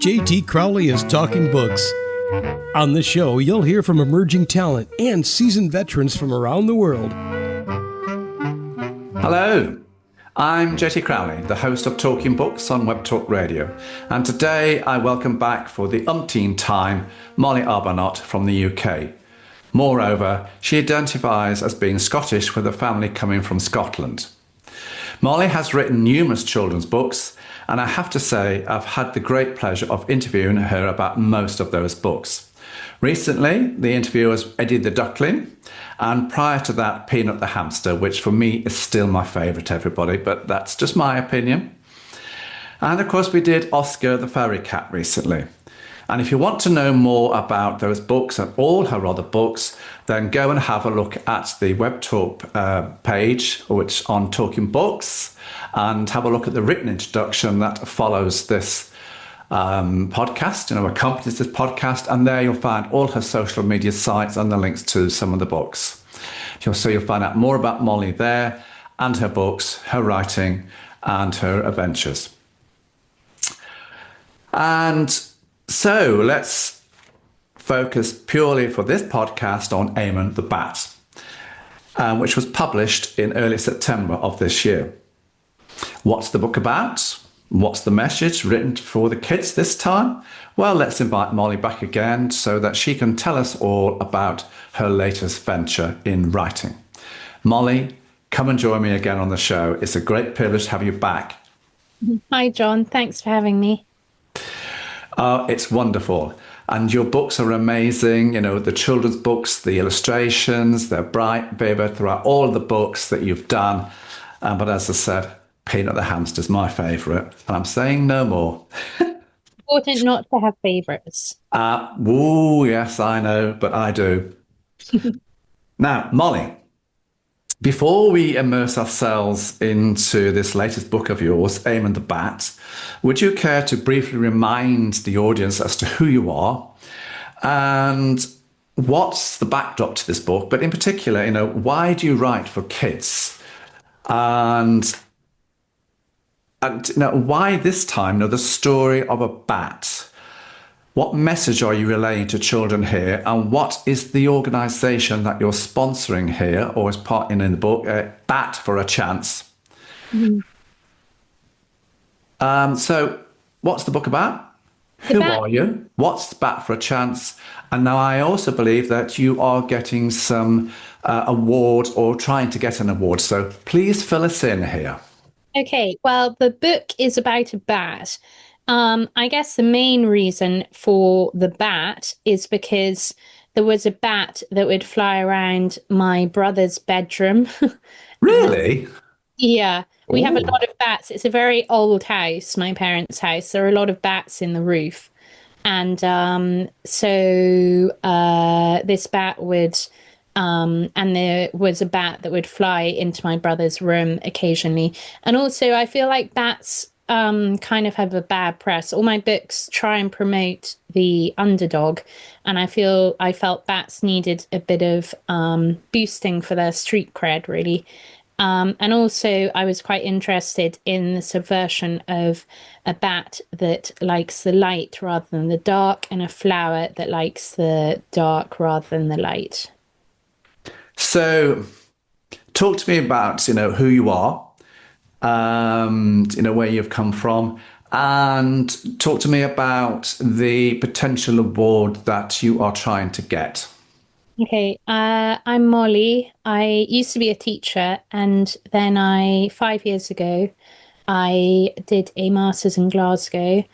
JT Crowley is Talking Books. On the show, you'll hear from emerging talent and seasoned veterans from around the world. Hello, I'm JT Crowley, the host of Talking Books on Web Talk Radio. And today I welcome back for the umpteenth time Molly Arbuthnott from the UK. Moreover, she identifies as being Scottish with a family coming from Scotland. Molly has written numerous children's books, and I have to say I've had the great pleasure of interviewing her about most of those books. Recently, the interview was Eddie the Duckling, and prior to that, Peanut the Hamster, which for me is still my favourite, everybody, but that's just my opinion. And of course, we did Oscar the Fairy Cat recently. And if you want to know more about those books and all her other books, then go and have a look at the Web Talk page, which on Talking Books, and have a look at the written introduction that follows this podcast, accompanies this podcast, and there you'll find all her social media sites and the links to some of the books. So you'll find out more about Molly there and her books, her writing, and her adventures. And so let's focus purely for this podcast on Eamonn the Bat, which was published in early September of this year. What's the book about? What's the message written for the kids this time? Well, let's invite Molly back again so that she can tell us all about her latest venture in writing. Molly, come and join me again on the show. It's a great privilege to have you back. Hi, John. Thanks for having me. Oh, it's wonderful. And your books are amazing. The children's books, the illustrations, they're bright, vivid throughout all of the books that you've done. But as I said, Peanut the Hamster is my favourite. And I'm saying no more. Important not to have favourites. Yes, I know, but I do. Now, Molly, before we immerse ourselves into this latest book of yours, Eamonn the Bat, would you care to briefly remind the audience as to who you are and what's the backdrop to this book? But in particular, why do you write for kids? And why this time, the story of a bat? What message are you relaying to children here? And what is the organisation that you're sponsoring here, or as part in the book, Bat for a Chance? Mm-hmm. So what's the book about? Who are you? What's Bat for a Chance? And now I also believe that you are getting some award or trying to get an award. So please fill us in here. Okay, well, the book is about a bat. I guess the main reason for the bat is because there was a bat that would fly around my brother's bedroom. Really? Yeah, we Ooh. have a lot of bats. It's a very old house, my parents' house. There are a lot of bats in the roof. And this bat would, and there was a bat that would fly into my brother's room occasionally. And also I feel like bats kind of have a bad press. All my books try and promote the underdog, and I felt bats needed a bit of boosting for their street cred, really. And also I was quite interested in the subversion of a bat that likes the light rather than the dark, and a flower that likes the dark rather than the light. So talk to me about, who you are, where you've come from, and talk to me about the potential award that you are trying to get. Okay, I'm Molly. I used to be a teacher, and then 5 years ago, I did a master's in Glasgow,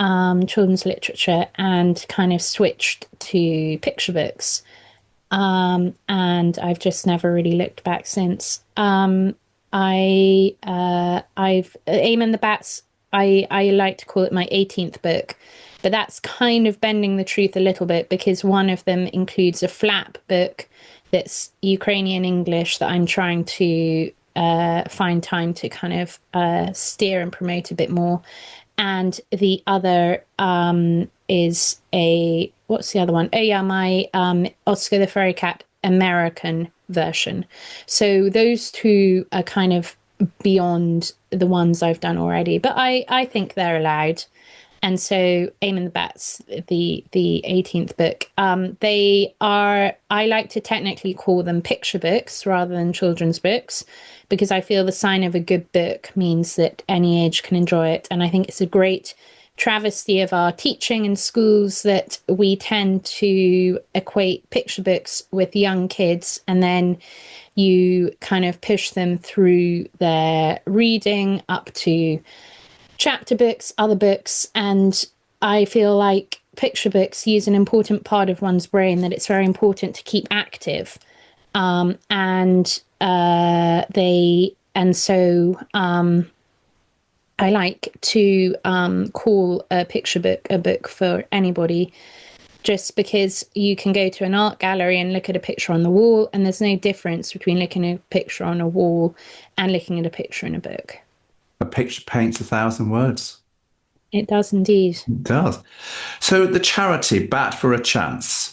children's literature, and kind of switched to picture books. And I've just never really looked back since. I've Eamonn the Bat's, I like to call it my 18th book, but that's kind of bending the truth a little bit, because one of them includes a flap book that's Ukrainian English that I'm trying to find time to kind of steer and promote a bit more. And the other is what's the other one? Oh yeah, my Oscar the Fairy Cat American version. So those two are kind of beyond the ones I've done already, but I think they're allowed. And so Eamonn the Bat's the 18th book. I like to technically call them picture books rather than children's books, because I feel the sign of a good book means that any age can enjoy it. And I think it's a great travesty of our teaching in schools that we tend to equate picture books with young kids, and then you kind of push them through their reading up to chapter books, other books. And I feel like picture books use an important part of one's brain that it's very important to keep active. I like to call a picture book a book for anybody, just because you can go to an art gallery and look at a picture on the wall, and there's no difference between looking at a picture on a wall and looking at a picture in a book. A picture paints 1,000 words. It does indeed. It does. So the charity Bat for a Chance.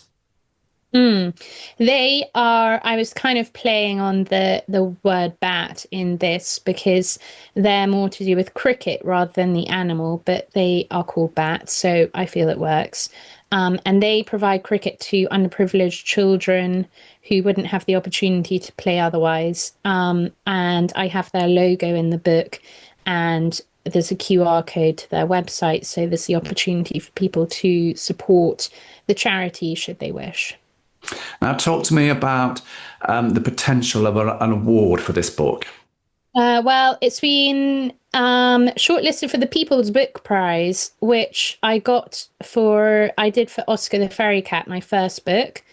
They are, I was kind of playing on the word bat in this because they're more to do with cricket rather than the animal, but they are called bats, so I feel it works. And they provide cricket to underprivileged children who wouldn't have the opportunity to play otherwise. And I have their logo in the book, and there's a QR code to their website, so there's the opportunity for people to support the charity should they wish. Now, talk to me about the potential of an award for this book. Well, it's been shortlisted for the People's Book Prize, which I did for Oscar the Fairy Cat, my first book,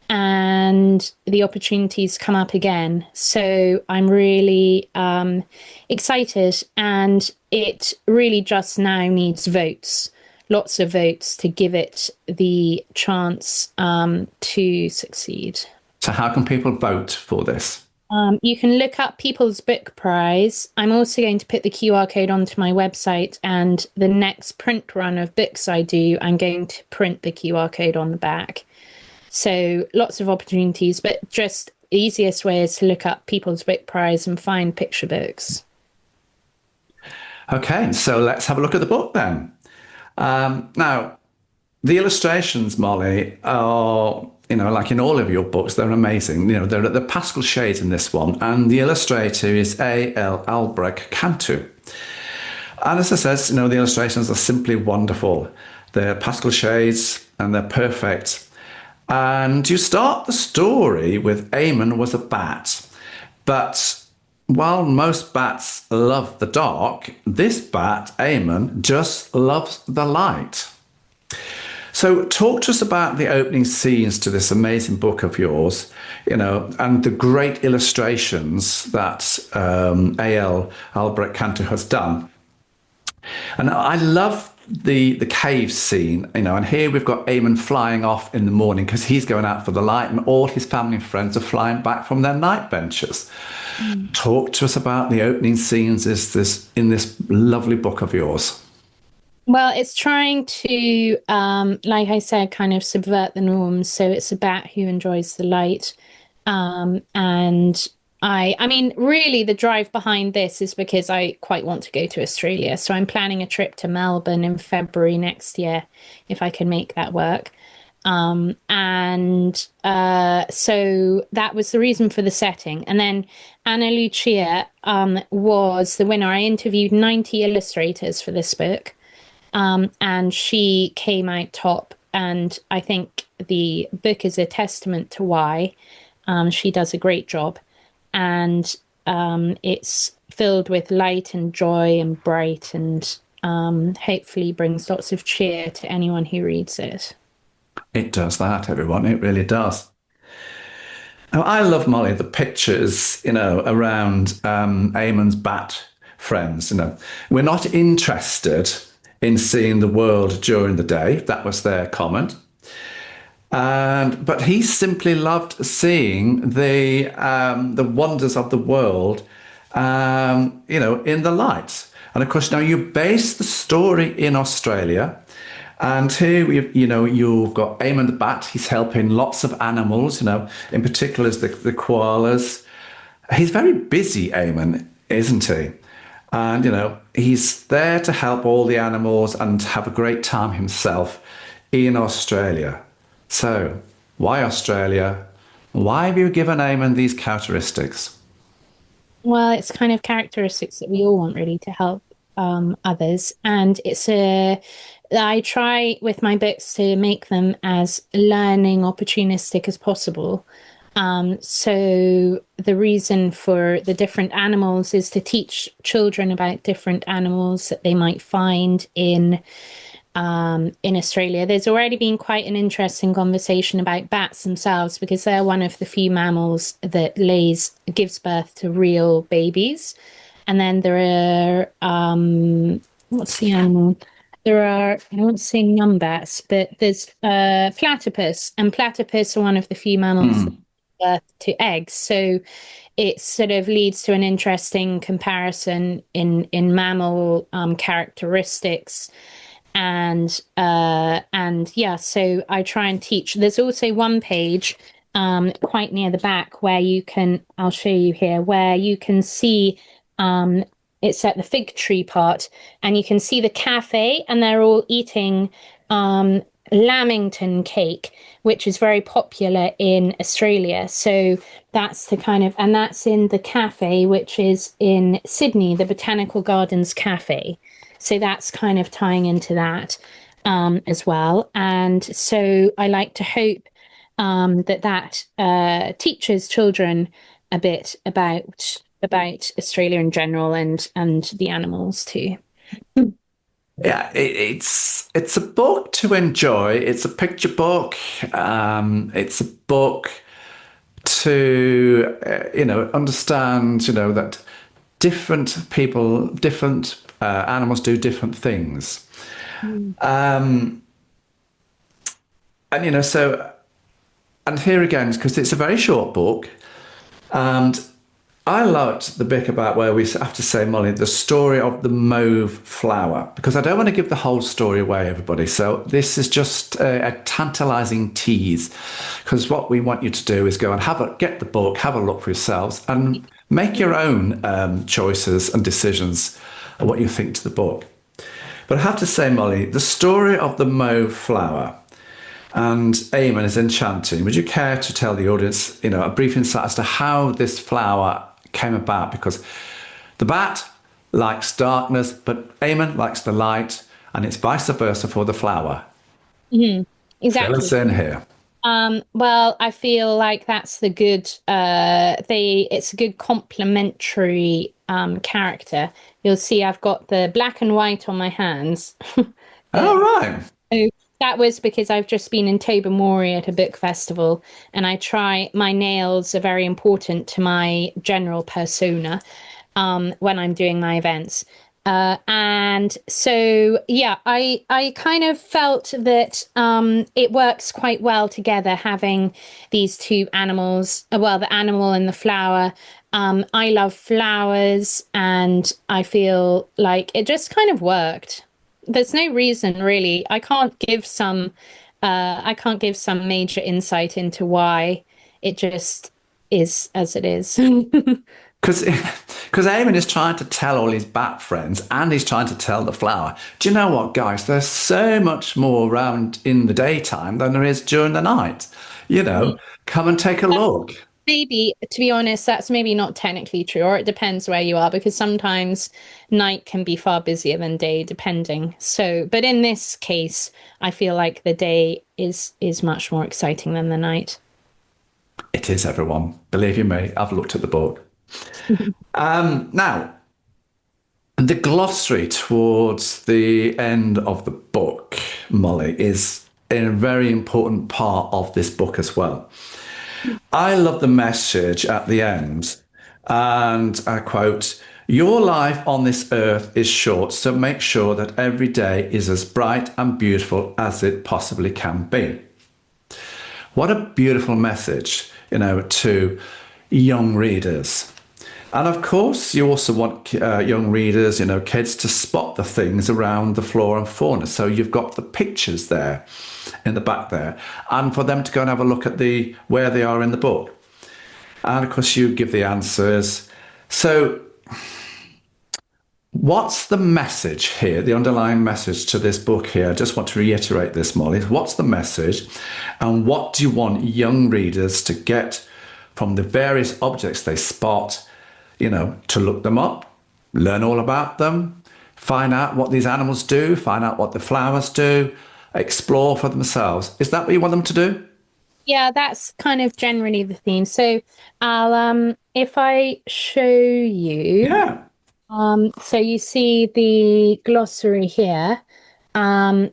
and the opportunities come up again. So I'm really excited, and it really just now needs votes. Lots of votes to give it the chance to succeed. So how can people vote for this? You can look up People's Book Prize. I'm also going to put the QR code onto my website, and the next print run of books I do, I'm going to print the QR code on the back. So lots of opportunities, but just the easiest way is to look up People's Book Prize and find picture books. Okay, so let's have a look at the book then. Now, the illustrations, Molly, are, like in all of your books, they're amazing. They're the pastel shades in this one, and the illustrator is Albrecht Canti. And as I says, the illustrations are simply wonderful. They're pastel shades and they're perfect. And you start the story with Eamonn was a bat, but while most bats love the dark, this bat, Eamonn, just loves the light. So talk to us about the opening scenes to this amazing book of yours, and the great illustrations that Albrecht Canti has done. And I love the cave scene, and here we've got Eamonn flying off in the morning because he's going out for the light, and all his family and friends are flying back from their night ventures. Talk to us about the opening scenes in this lovely book of yours. Well, it's trying to, like I said, kind of subvert the norms. So it's a bat who enjoys the light. And I mean, really, the drive behind this is because I quite want to go to Australia. So I'm planning a trip to Melbourne in February next year, if I can make that work. So that was the reason for the setting. And then Anna Lucia was the winner. I interviewed 90 illustrators for this book, and she came out top. And I think the book is a testament to why. She does a great job. And it's filled with light and joy and bright, and hopefully brings lots of cheer to anyone who reads it. It does that, everyone. It really does. Now, I love, Molly, the pictures, around Eamonn's bat friends. We're not interested in seeing the world during the day. That was their comment. But he simply loved seeing the wonders of the world, in the light. And of course, now you base the story in Australia. And here you've got Eamonn the Bat. He's helping lots of animals, in particular the koalas. He's very busy, Eamonn, isn't he? And, he's there to help all the animals and have a great time himself in Australia. So, why Australia? Why have you given Eamonn these characteristics? Well, it's kind of characteristics that we all want really to help others. And I try with my books to make them as learning opportunistic as possible. So the reason for the different animals is to teach children about different animals that they might find in Australia. There's already been quite an interesting conversation about bats themselves because they're one of the few mammals that gives birth to real babies. And then there are what's the animal? There are, I don't say numbats, but there's platypus, and platypus are one of the few mammals that give birth to eggs. So it sort of leads to an interesting comparison in mammal characteristics. And yeah, so I try and teach. There's also one page quite near the back where I'll show you here, where you can see it's at the fig tree part, and you can see the cafe, and they're all eating lamington cake, which is very popular in Australia. So that's and that's in the cafe, which is in Sydney, the Botanical Gardens Cafe. So that's kind of tying into that as well. And so I like to hope that teaches children a bit about Australia in general and the animals too. Yeah, it's a book to enjoy. It's a picture book. It's a book to understand that different people, different animals do different things. And here again, because it's a very short book, and I loved the bit about where we have to say, Molly, the story of the mauve flower, because I don't want to give the whole story away, everybody. So this is just a tantalizing tease, because what we want you to do is go and get the book, have a look for yourselves, and make your own choices and decisions of what you think to the book. But I have to say, Molly, the story of the mauve flower and Eamonn is enchanting. Would you care to tell the audience, a brief insight as to how this flower came about? Because the bat likes darkness, but Eamonn likes the light, and it's vice versa for the flower. Exactly. Fill us in here. Well, I feel like that's the good. It's a good complementary character. You'll see I've got the black and white on my hands. Oh, right. So that was because I've just been in Tobermory at a book festival, and my nails are very important to my general persona when I'm doing my events. And so, yeah, I kind of felt that it works quite well together, having these two animals, well, the animal and the flower. I love flowers, and I feel like it just kind of worked. There's no reason really. I can't give some major insight into why. It just is as it is. Because Eamonn is trying to tell all his bat friends, and he's trying to tell the flower, do you know what, guys? There's so much more around in the daytime than there is during the night. Come and take a look. Maybe, to be honest, that's maybe not technically true, or it depends where you are, because sometimes night can be far busier than day, depending. So, but in this case, I feel like the day is much more exciting than the night. It is, everyone. Believe you me, I've looked at the book. Now, the glossary towards the end of the book, Molly, is a very important part of this book as well. I love the message at the end, and I quote, "Your life on this earth is short, so make sure that every day is as bright and beautiful as it possibly can be." What a beautiful message, to young readers. And of course, you also want young readers, kids, to spot the things around the flora and fauna. So you've got the pictures there in the back there, and for them to go and have a look at where they are in the book. And of course, you give the answers. So What's the message here, the underlying message to this book here? I just want to reiterate this, Molly. What's the message, and what do you want young readers to get from the various objects they spot, to look them up, learn all about them, find out what these animals do, find out what the flowers do, explore for themselves? Is that what you want them to do? Yeah, that's kind of generally the theme. So I'll if I show you, Yeah. so you see the glossary here, and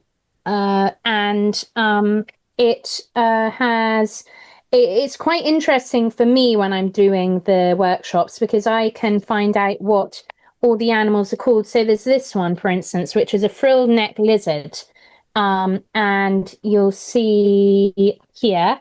it has it's quite interesting for me when I'm doing the workshops because I can find out what all the animals are called. So there's this one, for instance, which is a frilled neck lizard. And you'll see here,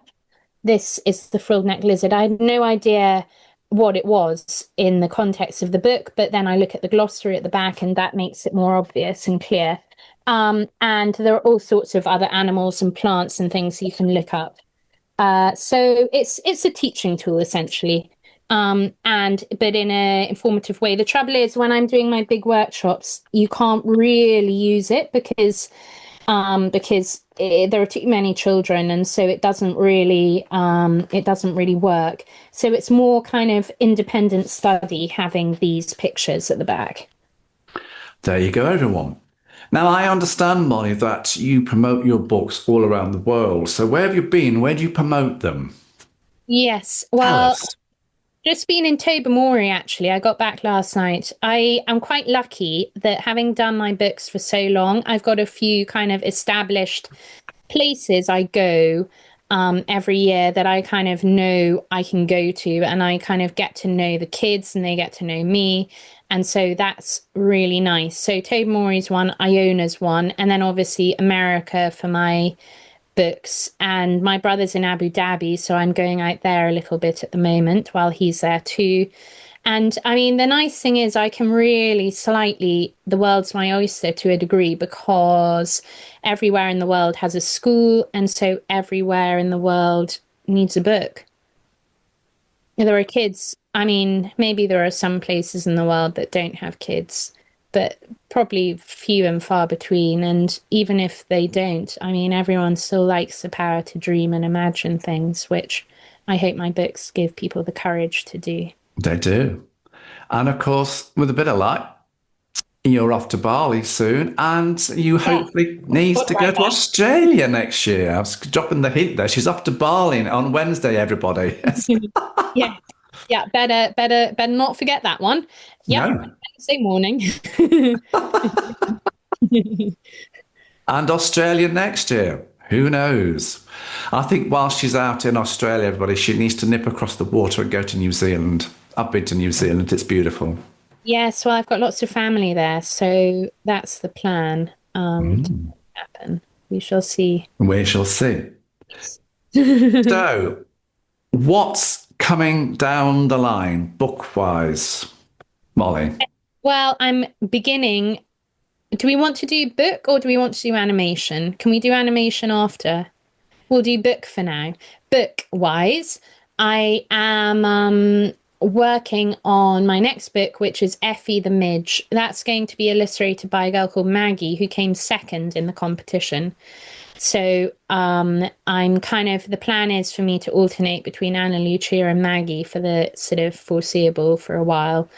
this is the frilled neck lizard. I had no idea what it was in the context of the book, but then I look at the glossary at the back and that makes it more obvious and clear. And there are all sorts of other animals and plants and things you can look up. So it's a teaching tool essentially, but in an informative way. The trouble is when I'm doing my big workshops, you can't really use it because there are too many children, and so it doesn't really work. So it's more kind of independent study having these pictures at the back. There you go, everyone. Now, I understand, Molly, that you promote your books all around the world. So where have you been? Where do you promote them? Yes, well, just been in Tobermory, actually. I got back last night. I am quite lucky that having done my books for so long, I've got a few kind of established places I go every year that I kind of know I can go to, and I kind of get to know the kids and they get to know me. And so that's really nice. So Tobermory's one, Iona's one, and then obviously America for my books, and my brother's in Abu Dhabi, so I'm going out there a little bit at the moment while he's there too. And I mean, the nice thing is I can really the world's my oyster to a degree, because everywhere in the world has a school, and so everywhere in the world needs a book. There are kids. I mean, maybe there are some places in the world that don't have kids, but probably few and far between. And even if they don't, I mean, everyone still likes the power to dream and imagine things, which I hope my books give people the courage to do. They do. And of course, with a bit of luck, you're off to Bali soon, and you hopefully need to go to Australia next year. I was dropping the hint there. She's off to Bali on Wednesday, everybody. Yeah. Yeah, better not forget that one. Yeah, no. Wednesday morning. And Australia next year. Who knows? I think while she's out in Australia, everybody, she needs to nip across the water and go to New Zealand. I've been to New Zealand. It's beautiful. Yes, well, I've got lots of family there, so that's the plan to happen. We shall see. We shall see. So, what's coming down the line, book-wise, Molly? Well, I'm beginning. Do we want to do book or do we want to do animation? Can we do animation after? We'll do book for now. Book-wise, I am working on my next book, which is Effie the Midge. That's going to be illustrated by a girl called Maggie, who came second in the competition. So I'm kind of, the plan is for me to alternate between Anna Lucia and Maggie for the sort of foreseeable for a while.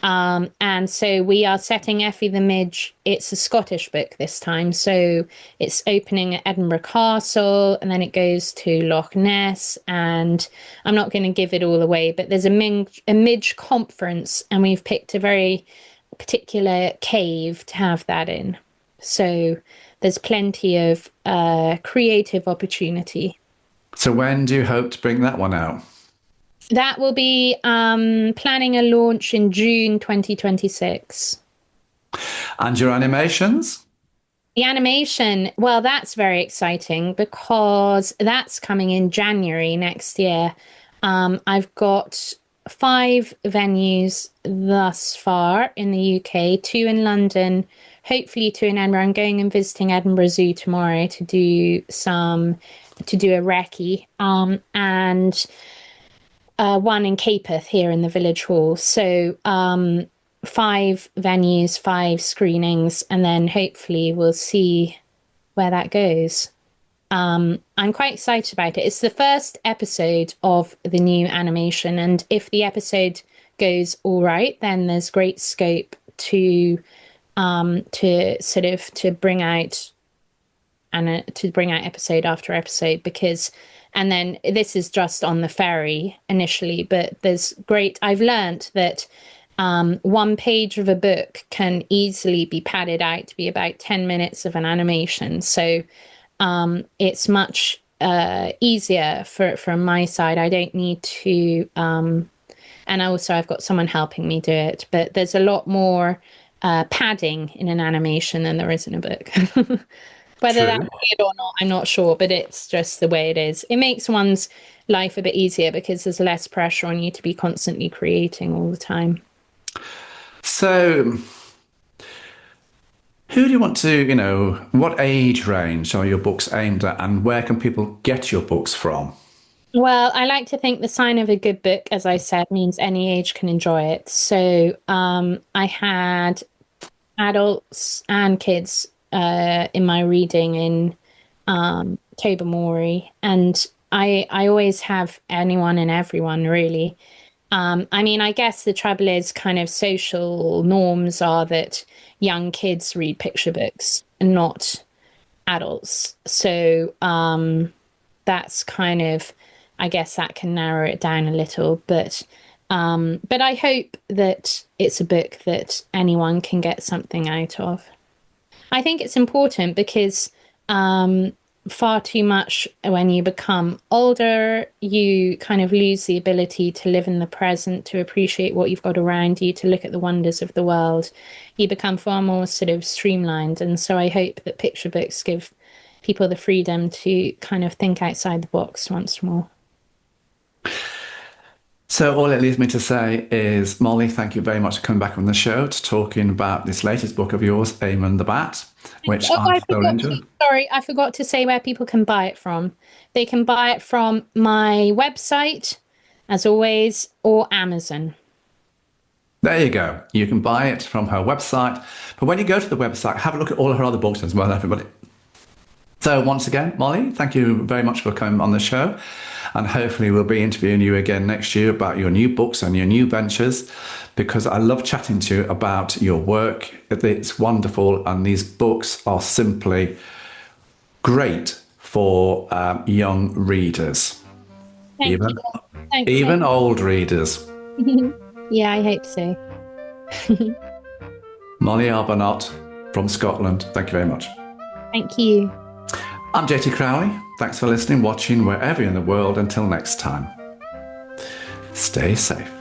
And so we are setting Effie the Midge. It's a Scottish book this time. So it's opening at Edinburgh Castle, and then it goes to Loch Ness. And I'm not going to give it all away, but there's a Midge conference, and we've picked a very particular cave to have that in. So there's plenty of creative opportunity. So when do you hope to bring that one out? That will be planning a launch in June 2026. And your animations? The animation, well, that's very exciting because that's coming in January next year. I've got 5 venues thus far in the UK, 2 in London, hopefully 2 in Edinburgh. I'm going and visiting Edinburgh Zoo tomorrow to do a recce, and 1 in Capeth here in the Village Hall. So 5 venues, 5 screenings, and then hopefully we'll see where that goes. I'm quite excited about it. It's the first episode of the new animation, and if the episode goes all right, then there's great scope to bring out episode after episode, because, and then this is just on the ferry initially, but I've learnt that 1 page of a book can easily be padded out to be about 10 minutes of an animation. So it's much easier from my side. I don't need to, and also I've got someone helping me do it, but there's a lot more padding in an animation than there is in a book. Whether that's good or not, I'm not sure, but it's just the way it is. It makes one's life a bit easier because there's less pressure on you to be constantly creating all the time. So, who do you want to, what age range are your books aimed at, and where can people get your books from? Well, I like to think the sign of a good book, as I said, means any age can enjoy it. So I had adults and kids in my reading in Tobermory, and I always have anyone and everyone, really. I guess the trouble is kind of social norms are that young kids read picture books and not adults. So that's kind of, I guess that can narrow it down a little. But I hope that it's a book that anyone can get something out of. I think it's important because far too much when you become older, you kind of lose the ability to live in the present, to appreciate what you've got around you, to look at the wonders of the world. You become far more sort of streamlined. And so I hope that picture books give people the freedom to kind of think outside the box once more. So all it leaves me to say is, Molly, thank you very much for coming back on the show to talking about this latest book of yours, Eamonn the Bat, which I'm so into. Sorry, I forgot to say where people can buy it from. They can buy it from my website, as always, or Amazon. There you go. You can buy it from her website. But when you go to the website, have a look at all her other books as well, everybody. So once again, Molly, thank you very much for coming on the show. And hopefully we'll be interviewing you again next year about your new books and your new ventures, because I love chatting to you about your work. It's wonderful. And these books are simply great for young readers, even old readers. Yeah, I hope so. Molly Arbuthnott from Scotland, thank you very much. Thank you. I'm JT Crowley. Thanks for listening, watching, wherever you're in the world. Until next time, stay safe.